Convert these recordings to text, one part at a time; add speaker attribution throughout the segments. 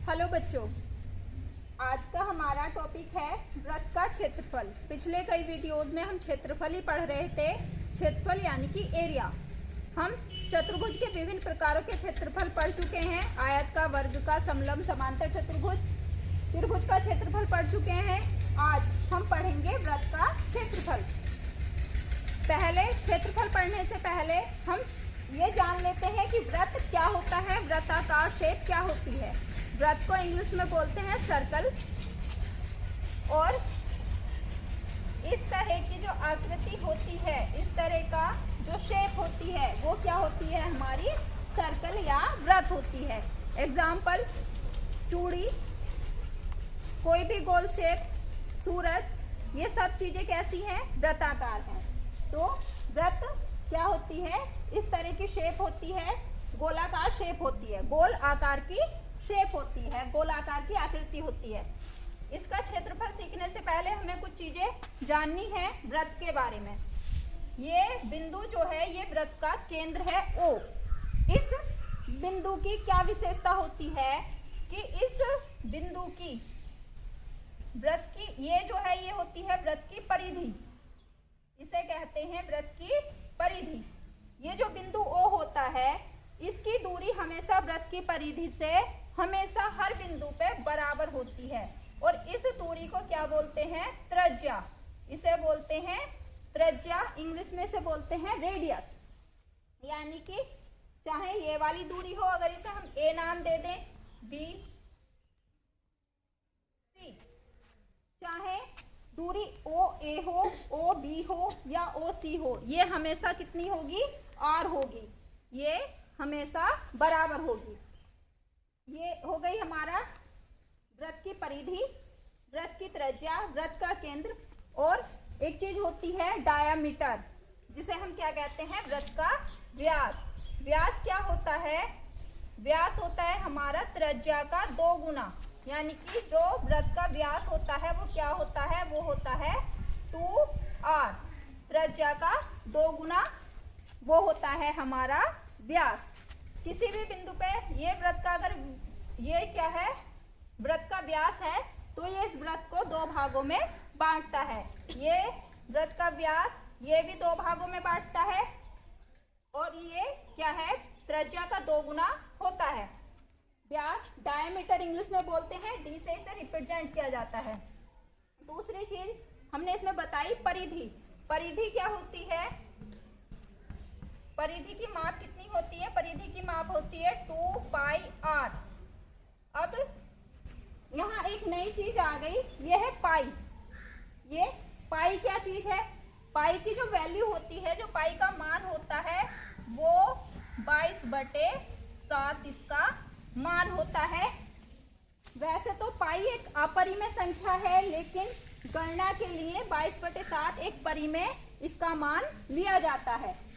Speaker 1: Hello बच्चों, आज का हमारा टॉपिक है वृत्त का क्षेत्रफल। पिछले कई वीडियोज में हम क्षेत्रफल ही पढ़ रहे थे। क्षेत्रफल यानी कि एरिया। हम चतुर्भुज के विभिन्न प्रकारों के क्षेत्रफल पढ़ चुके हैं। आयत का, वर्ग का, समलंब, समांतर चतुर्भुज, त्रिभुज का क्षेत्रफल पढ़ चुके हैं। आज हम पढ़ेंगे वृत्त का क्षेत्रफल। पहले क्षेत्रफल पढ़ने से पहले हम ये जान लेते हैं कि वृत्त क्या होता है, वृत्ताकार शेप क्या होती है। वृत्त को इंग्लिश में बोलते हैं सर्कल। और इस तरह की जो आकृति होती है, इस तरह का जो शेप होती है, वो क्या होती है, हमारी सर्कल या वृत्त होती है। एग्जाम्पल, चूड़ी, कोई भी गोल शेप, सूरज, ये सब चीजें कैसी हैं, वृत्ताकार हैं। तो वृत्त क्या होती है, इस तरह की शेप होती है, गोलाकार शेप होती है, गोल आकार की शेप होती है, गोल आकार की आकृति होती है। इसका क्षेत्रफल सीखने से पहले हमें कुछ चीजें जाननी है वृत्त के बारे में। ये बिंदु जो है, ये वृत्त का केंद्र है O। इस बिंदु की क्या विशेषता होती है कि इस बिंदु की वृत्त की, ये जो है, ये होती है वृत्त की परिधि। इसे कहते हैं वृत्त की परिधि। ये जो बिंदु O होता है, इसकी दूरी हमेशा वृत्त की परिधि से हमेशा हर बिंदु पे बराबर होती है। और इस दूरी को क्या बोलते हैं, त्रिज्या। इसे बोलते हैं त्रिज्या, इंग्लिश में से बोलते हैं रेडियस। यानी कि चाहे ये वाली दूरी हो, अगर इसे हम A नाम दे दें, B, C, चाहे दूरी OA हो, OB हो या OC हो, ये हमेशा कितनी होगी, R होगी। ये हमेशा बराबर होगी। ये हो गई हमारा वृत्त की परिधि, वृत्त की त्रिज्या, वृत्त का केंद्र। और एक चीज होती है डायामीटर, जिसे हम क्या कहते हैं, वृत्त का व्यास। व्यास क्या होता है, व्यास होता है हमारा त्रिज्या का 2 गुना। यानी कि जो वृत्त का व्यास होता है वो क्या होता है, वो होता है 2r। त्रिज्या का 2 गुना वो होता है हमारा व्यास। किसी भी बिंदु पे ये वृत्त का, अगर ये क्या है, वृत्त का व्यास है, तो ये इस वृत्त को 2 भागों में बांटता है। ये वृत्त का व्यास ये भी 2 भागों में बांटता है। और ये क्या है, त्रिज्या का 2 गुना होता है। व्यास, डायमीटर इंग्लिश में बोलते हैं, D से इसे रिप्रेजेंट किया जाता है। दूसरी चीज हमने इसमें बताई परिधि। परिधि क्या होती है, परिधि की माप कितनी होती है, परिधि की माप होती है 2πr। अब यहाँ एक नई चीज आ गई, ये है पाई। ये पाई क्या चीज है, पाई की जो वैल्यू होती है, जो पाई का मान होता है, वो 22/7 इसका मान होता है। वैसे तो पाई एक अपरिमेय संख्या है, लेकिन गणना के लिए 22/7 एक परिमेय इसका मान लिया जाता है।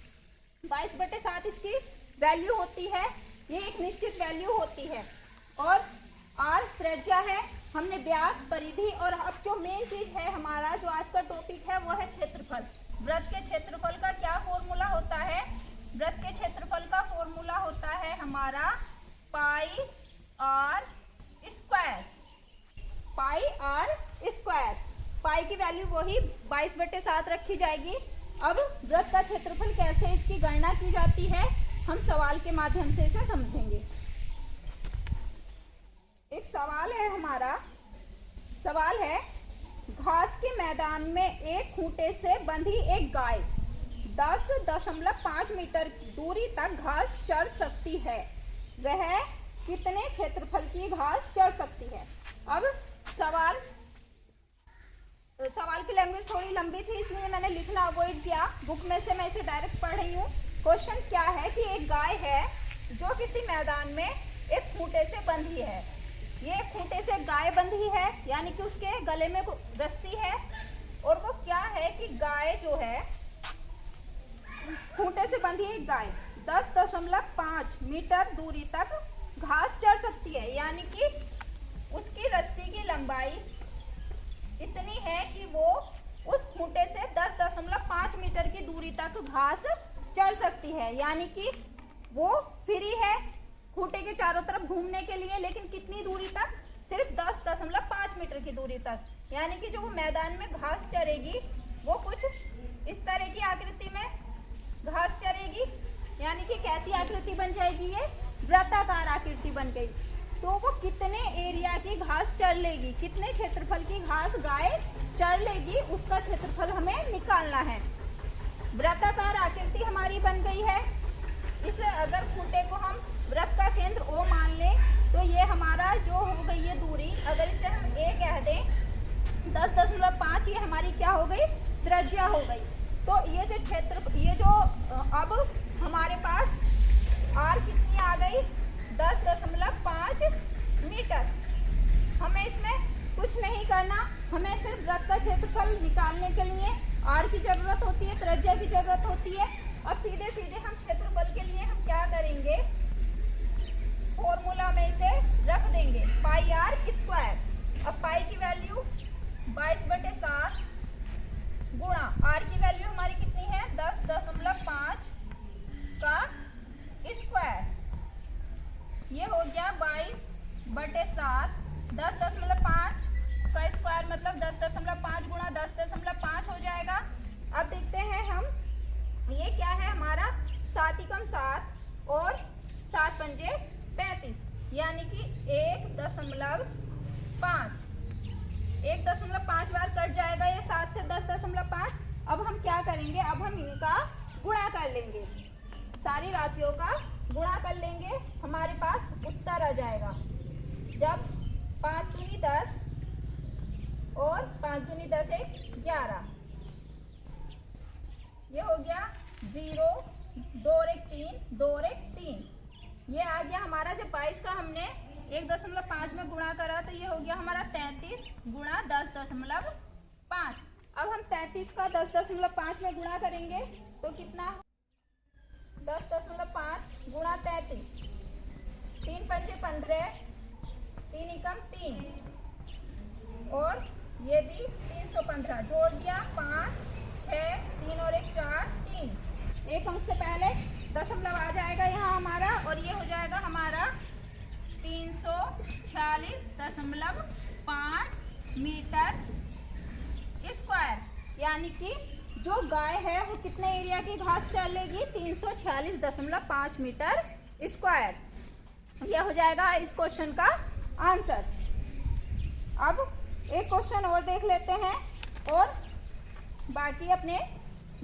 Speaker 1: 22/7 इसकी वैल्यू होती है, ये एक निश्चित वैल्यू होती है। और r त्रिज्या है, हमने व्यास, परिधि, और अब जो मेन चीज है हमारा, जो आज का टॉपिक है, वो है क्षेत्रफल। वृत्त के क्षेत्रफल का क्या फॉर्मूला होता है, वृत्त के क्षेत्रफल का फॉर्मूला होता है हमारा पाई r स्क्वायर। पाई r स्क्वायर, पाई की वैल्यू वही 22/7 रखी जाएगी। अब वृत्त का क्षेत्रफल कैसे इसकी गणना की जाती है, हम सवाल के माध्यम से इसे समझेंगे। एक सवाल है हमारा, सवाल है, घास के मैदान में एक खूंटे से बंधी एक गाय 10.5 मीटर दूरी तक घास चर सकती है। वह कितने क्षेत्रफल की घास चर सकती है। अब सवाल की लैंग्वेज थोड़ी लंबी थी, इसलिए मैंने लिखना अवॉइड किया। बुक में से मैं इसे डायरेक्ट पढ़ रही हूँ। क्वेश्चन क्या है कि एक गाय है जो किसी मैदान में एक खूंटे से बंधी है। ये खूंटे से गाय बंधी है, यानी कि उसके गले में रस्सी है। और वो क्या है कि गाय जो है, खूंटे से बंधी एक गाय 10.5 मीटर दूरी तक घास चर सकती है। यानी कि उसकी रस्सी की लंबाई इतनी है कि वो उस खूंटे से 10.5 मीटर की दूरी तक घास चर सकती है। यानी कि वो फ्री है, खूंटे के चारों तरफ घूमने के लिए, लेकिन कितनी दूरी तक? सिर्फ 10.5 मीटर की दूरी तक। यानी कि जो वो मैदान में घास चरेगी वो कुछ इस तरह की आकृति में घास चरेगी, यानी कि कैसी आकृति बन जाएगी? ये वृत्ताकार आकृति बन गई। तो वो कितने एरिया की घास चर लेगी, कितने क्षेत्रफल की घास गाय चर लेगी, उसका क्षेत्रफल हमें निकालना है। वृत्ताकार आकृति हमारी बन गई है। इस अगर खूंटे को हम वृत्त का केंद्र O मान लें तो ये हमारा जो हो गई ये दूरी, अगर इसे हम A कह दें, 10.5 ये हमारी क्या हो गई? त्रिज्या हो गई। तो ये जो क्षेत्र, ये जो अब हमारे पास R कितनी आ गई? 10.5 मीटर। हमें इसमें कुछ नहीं करना, हमें सिर्फ वृत्त का क्षेत्रफल निकालने के लिए R की जरूरत होती है, त्रिज्या की जरूरत होती है। अब सीधे सीधे हम क्षेत्रफल के लिए हम क्या करेंगे? फॉर्मूला में इसे रख देंगे, पाई आर स्क्वायर। अब पाई की वैल्यू 22/7 गुणा आर की वैल्यू हमारी कितनी है? 10.5 का स्क्वायर। ये हो गया 22/7। 10.5 का स्क्वायर मतलब 10.5 गुणा 10.5 हो जाएगा। अब देखते हैं हम, ये क्या है हमारा? 7 × 7 और 7 पंजे 35, यानी कि 1.5 बार कट जाएगा ये 7 से 10.5। अब हम क्या करेंगे? अब हम इनका गुणा कर लेंगे, सारी राशियों का गुणा कर लेंगे, हमारे पास उत्तर आ जाएगा। जब 5 दूनी 10 और 5 दूनी 10 1 11, ये हो गया 0, 2 और 1 3, 2 और 1 3। ये आ गया हमारा। जब 22 का हमने 1.5 में गुणा करा तो ये हो गया हमारा 33 गुणा 10.5। अब हम 33 का 10.5 में गुणा करेंगे तो कितना? 10.5 गुणा 33, 3 पंजे 15, 3 एकम 3 और ये भी 315, जोड़ दिया 5 6, 3 और 1 4 3। एक अंक से पहले दशमलव आ जाएगा यहाँ हमारा, और ये हो जाएगा हमारा 346.5 मीटर स्क्वायर। यानी कि जो गाय है वो कितने एरिया की घास चर लेगी? 346.5 मीटर स्क्वायर। यह हो जाएगा इस क्वेश्चन का आंसर। अब एक क्वेश्चन और देख लेते हैं और बाकी अपने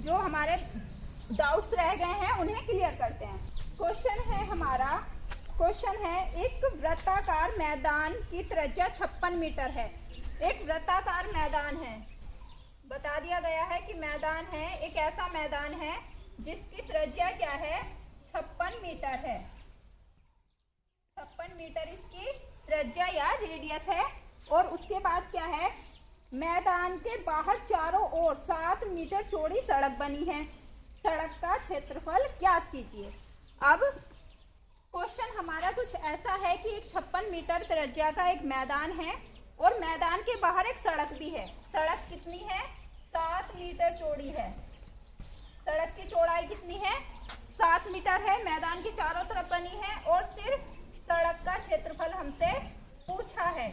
Speaker 1: जो हमारे डाउट्स रह गए हैं उन्हें क्लियर करते हैं। क्वेश्चन है हमारा, क्वेश्चन है एक वृत्ताकार मैदान की त्रिज्या 56 मीटर है। एक वृत्ताकार मैदान है, बता दिया गया है कि मैदान है, एक ऐसा मैदान है जिसकी त्रिज्या क्या है? 56 मीटर है। 56 मीटर इसकी त्रिज्या या रेडियस है। और उसके बाद क्या है? मैदान के बाहर चारों ओर 7 मीटर चौड़ी सड़क बनी है। सड़क का क्षेत्रफल ज्ञात कीजिए। अब क्वेश्चन हमारा कुछ ऐसा है कि एक 56 मीटर त्रिज्या का एक मैदान है और मैदान के बाहर एक सड़क भी है। सड़क कितनी है? 7 मीटर चौड़ी है। सड़क की चौड़ाई कितनी है? 7 मीटर है। मैदान के चारों तरफ बनी है और सिर्फ सड़क का क्षेत्रफल हमसे पूछा है।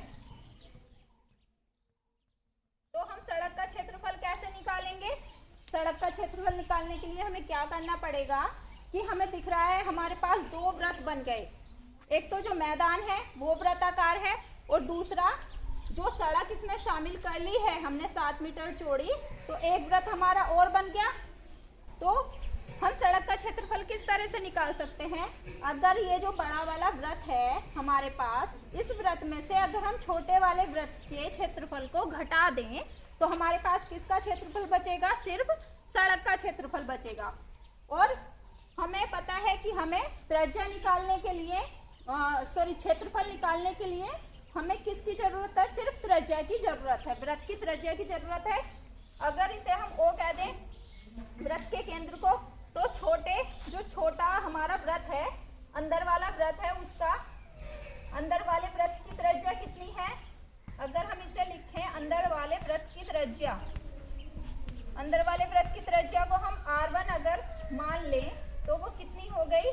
Speaker 1: तो हम सड़क का क्षेत्रफल कैसे निकालेंगे? सड़क का क्षेत्रफल निकालने के लिए हमें क्या करना पड़ेगा कि हमें दिख रहा है हमारे पास 2 वृत्त बन गए। एक तो जो मैदान है वो वृत्ताकार है और दूसरा जो सड़क इसमें शामिल कर ली है हमने 7 मीटर चौड़ी, तो एक वृत्त हमारा और बन गया। तो हम सड़क का क्षेत्रफल किस तरह से निकाल सकते हैं? अगर ये जो बड़ा वाला वृत्त है हमारे पास, इस वृत्त में से अगर हम छोटे वाले वृत्त के क्षेत्रफल को घटा दें तो हमारे पास किसका क्षेत्रफल बचेगा? सिर्फ सड़क का क्षेत्रफल बचेगा। और हमें पता है कि हमें त्रिज्या निकालने के लिए क्षेत्रफल निकालने के लिए हमें किसकी जरूरत है? सिर्फ त्रिज्या की जरूरत है, वृत्त की त्रिज्या की जरूरत है। अगर इसे हम O कह दें वृत्त के केंद्र को, तो जो छोटा हमारा वृत्त है, अंदर वाला वृत्त है, उसका अंदर वाले वृत्त की त्रिज्या कितनी है? अगर हम इसे लिखें अंदर वाले वृत्त की त्रिज्या, अंदर वाले वृत्त की त्रिज्या को हम R1 अगर मान लें तो वो कितनी हो गई?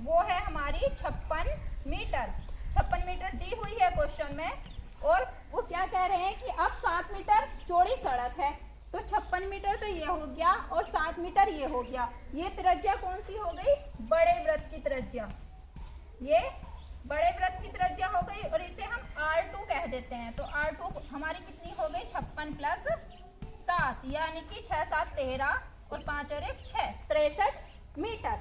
Speaker 1: वो है हमारी 56 मीटर। 56 मीटर दी हुई है क्वेश्चन में, और वो क्या कह रहे हैं कि अब 7 मीटर चौड़ी सड़क है। तो 56 मीटर तो ये हो गया और 7 मीटर ये हो गया। ये त्रिज्या कौन सी हो गई? बड़े वृत्त की त्रिज्या। ये बड़े वृत्त की त्रिज्या हो गई और इसे हम R2 कह देते हैं। तो R2 हमारी कितनी हो गई? 56 प्लस 7 यानी कि 6 7 13 और 5 और 1 6 63 मीटर।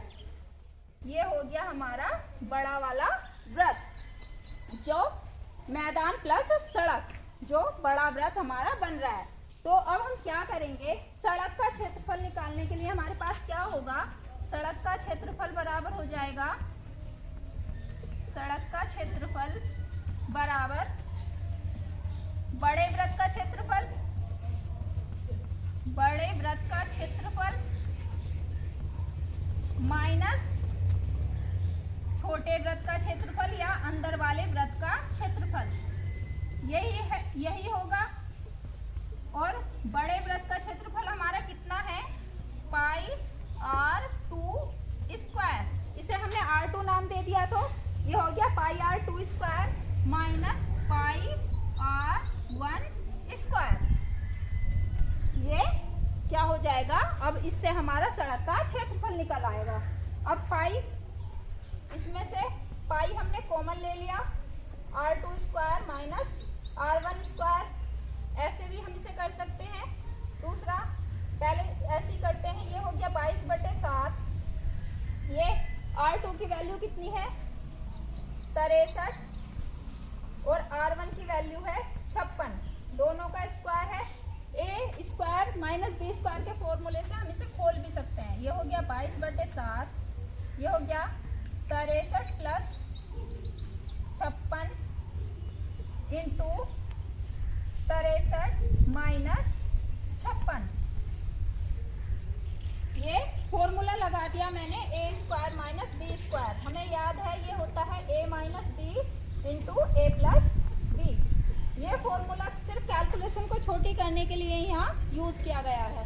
Speaker 1: ये हो गया हमारा बड़ा वाला वृत्त, जो मैदान प्लस सड़क, जो बड़ा वृत्त हमारा बन रहा है। तो अब हम क्या करेंगे? सड़क का क्षेत्रफल निकालने के लिए हमारे पास क्या होगा? सड़क का क्षेत्रफल बराबर हो जाएगा, सड़क का क्षेत्रफल बराबर बड़े वृत्त का क्षेत्रफल, बड़े वृत्त का क्षेत्रफल माइनस छोटे वृत्त का क्षेत्रफल या अंदर वाले वृत्त का क्षेत्रफल। यही होगा। और बड़े वृत्त का क्षेत्रफल हमारा कितना है? पाई R2 स्क्वायर। इसे हमने R2 नाम दे दिया, तो ये हो गया पाई R2 square minus pi R1 square. ये क्या हो जाएगा? अब इससे हमारा सड़क का क्षेत्रफल निकल आएगा। अब पाई, इसमें से पाई हमने कॉमन ले लिया, R2 square minus R1 square. ऐसे भी हम इसे कर सकते हैं। दूसरा, पहले ऐसे ही करते हैं। ये हो गया 22/7। ये R2 की वैल्यू कितनी है? 63 और R1 की वैल्यू है 56। दोनों का स्क्वायर है। A square minus B square के फॉर्मूले से हम इसे खोल भी सकते हैं। ये हो गया 22/7, ये हो गया 63 प्लस 56 इंटू 63 माइनस 56। ये फॉर्मूला लगा दिया मैंने, A square minus B square. हमें याद है ये होता है A minus B into A plus B। ये फॉर्मूला सिर्फ कैलकुलेशन को छोटी करने के लिए यहाँ यूज किया गया है।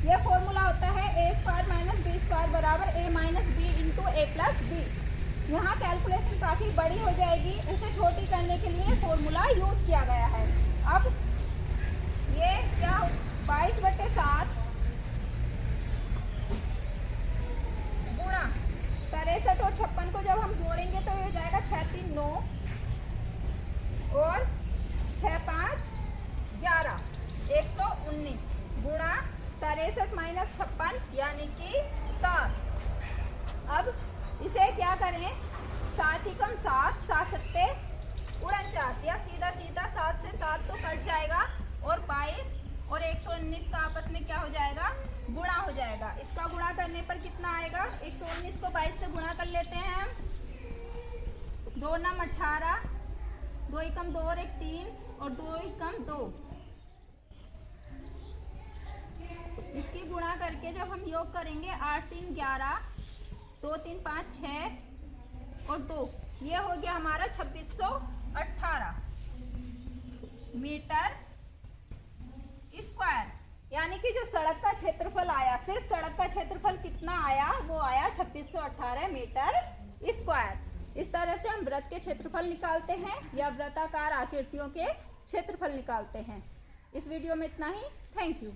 Speaker 1: ये फॉर्मूला होता है A square minus B square बराबर A minus B into A plus B। यहाँ कैलकुलेशन काफ़ी बड़ी हो जाएगी, इसे छोटी करने के लिए फॉर्मूला यूज किया गया है। अब ये क्या, 22/7 गुणा 63 और 56 को जब हम जोड़ेंगे तो ये हो जाएगा 6 3 9 और 6 5 11 119 गुणा 63 माइनस 56 यानी कि 7। अब इसे क्या करें? 7 ही कम 7, 7 सत्ते 49, या सीधा सीधा 7 से 7 तो कट जाएगा और 22 और 119 का आपस में क्या हो जाएगा? गुणा हो जाएगा। इसका गुणा करने पर कितना आएगा? 119 को 22 से गुणा कर लेते हैं हम। 2 9 18, 2 एकम 2 और 1 3 और 2 एकम 2। इसकी गुणा करके जब हम योग करेंगे 8 3 11, 2 3 5 6 और 2, ये हो गया हमारा 2618 मीटर स्क्वायर। यानी कि जो सड़क का क्षेत्रफल आया, सिर्फ सड़क का क्षेत्रफल कितना आया? वो आया 2618 मीटर स्क्वायर। इस तरह से हम वृत्त के क्षेत्रफल निकालते हैं या वृत्ताकार आकृतियों के क्षेत्रफल निकालते हैं। इस वीडियो में इतना ही। Thank you.